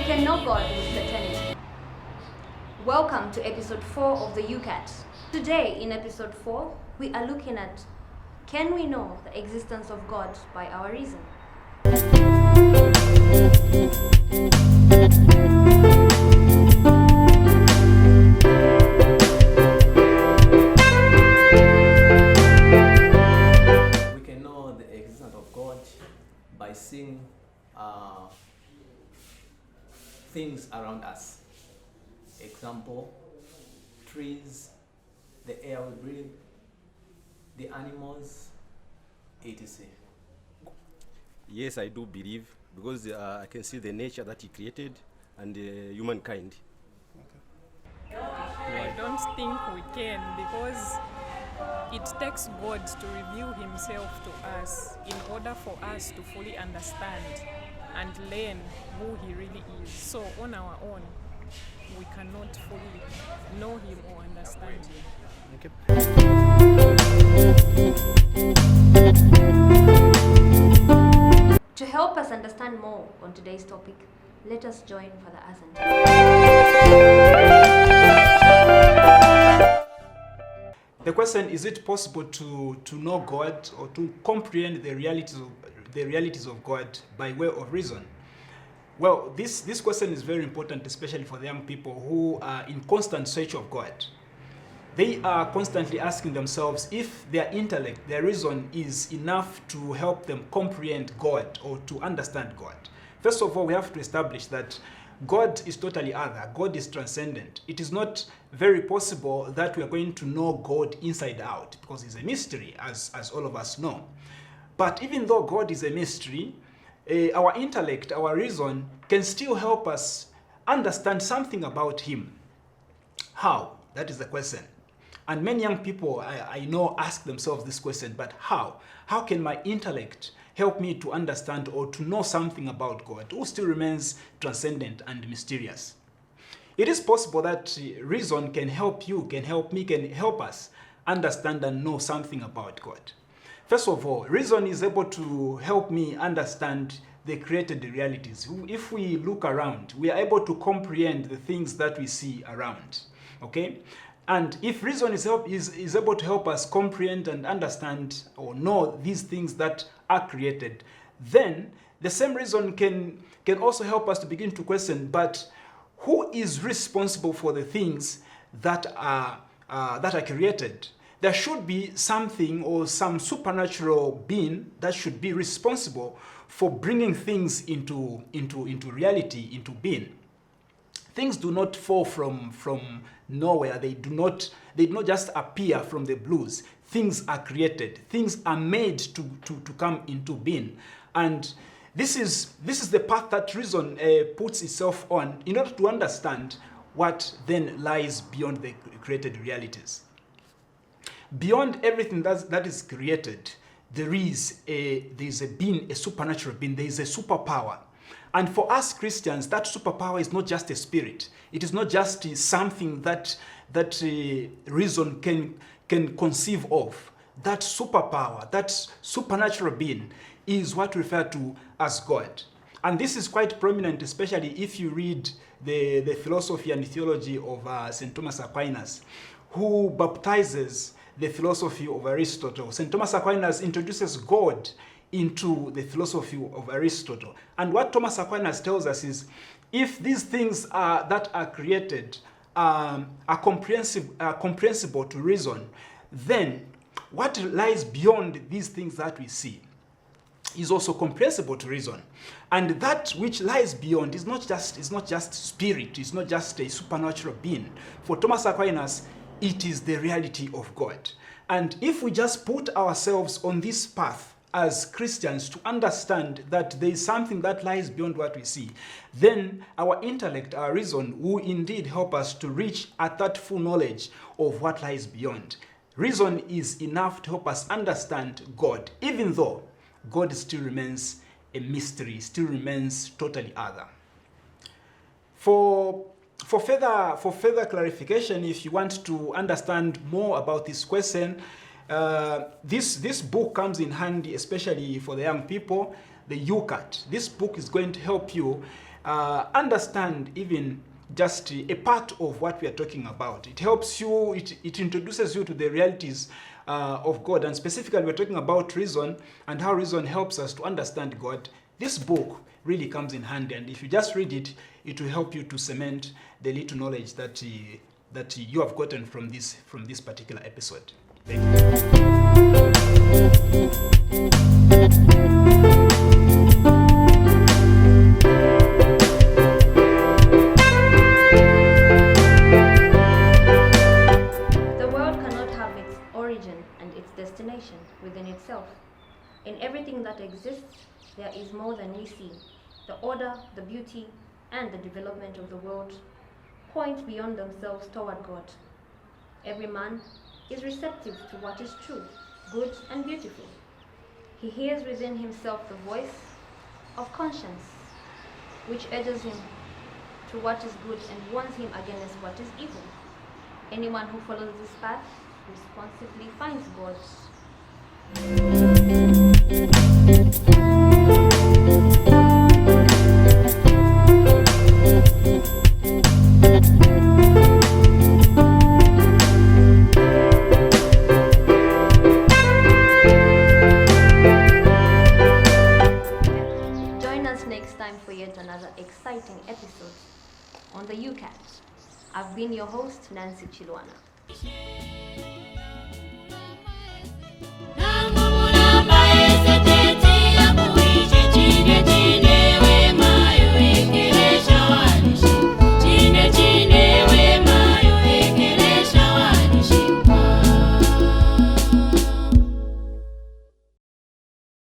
can know God with certainty. Welcome to episode 4 of the UCAT. Today in episode 4, we are looking at, can we know the existence of God by our reason? We can know the existence of God by seeing things around us. Example, trees, the air we breathe, the animals, etc. Yes, I do believe, because I can see the nature that he created and humankind. I don't think we can, because it takes God to reveal himself to us in order for us to fully understand and learn who he really is. So on our own, we cannot fully know him or understand him. To help us understand more on today's topic, let us join Fr Arthur Ntembula. The question, is it possible to know God or to comprehend the realities of God by way of reason? Well, this question is very important, especially for the young people who are in constant search of God. They are constantly asking themselves if their intellect, their reason is enough to help them comprehend God or to understand God. First of all, we have to establish that God is totally other. God is transcendent. It is not very possible that we are going to know God inside out, because it's a mystery, as all of us know. But even though God is a mystery, our intellect, our reason can still help us understand something about him. How? That is the question. And many young people I know ask themselves this question, but how? How can my intellect help me to understand or to know something about God, who still remains transcendent and mysterious? It is possible that reason can help you, can help me, can help us understand and know something about God. First of all, reason is able to help me understand the created realities. If we look around, we are able to comprehend the things that we see around. Okay? And if reason is able to help us comprehend and understand or know these things that are created, then the same reason can also help us to begin to question, but who is responsible for the things that are created? There should be something or some supernatural being that should be responsible for bringing things into reality, into being. Things do not fall from nowhere. They do not just appear from the blues. Things are created. Things are made to come into being. And this is the path that reason puts itself on in order to understand what then lies beyond the created realities. Beyond everything that is created, there is a being, a supernatural being. There is a superpower. And for us Christians, that superpower is not just a spirit. It is not just something that reason can conceive of. That superpower, that supernatural being, is what we refer to as God. And this is quite prominent, especially if you read the philosophy and theology of St. Thomas Aquinas, who baptizes the philosophy of Aristotle. St. Thomas Aquinas introduces God into the philosophy of Aristotle. And what Thomas Aquinas tells us is, if these things that are created are comprehensible to reason, then what lies beyond these things that we see is also comprehensible to reason. And that which lies beyond is not just spirit, it's not just a supernatural being. For Thomas Aquinas, it is the reality of God. And if we just put ourselves on this path as Christians to understand that there is something that lies beyond what we see, then our intellect, our reason, will indeed help us to reach at that full knowledge of what lies beyond. Reason is enough to help us understand God, even though God still remains a mystery, still remains totally other. For further clarification, if you want to understand more about this question, this book comes in handy, especially for the young people, the UCAT. This book is going to help you understand even just a part of what we are talking about. It helps you, it introduces you to the realities of God, and specifically we're talking about reason and how reason helps us to understand God. This book really comes in handy, and if you just read it, it will help you to cement the little knowledge that you have gotten from this particular episode. Thank you. The world cannot have its origin and its destination within itself. In everything that exists, there is more than we see. The order, the beauty, and the development of the world point beyond themselves toward God. Every man is receptive to what is true, good, and beautiful. He hears within himself the voice of conscience, which urges him to what is good and warns him against what is evil. Anyone who follows this path responsibly finds God. Join us next time for yet another exciting episode on the UCAT. I've been your host, Nancy Chilwana.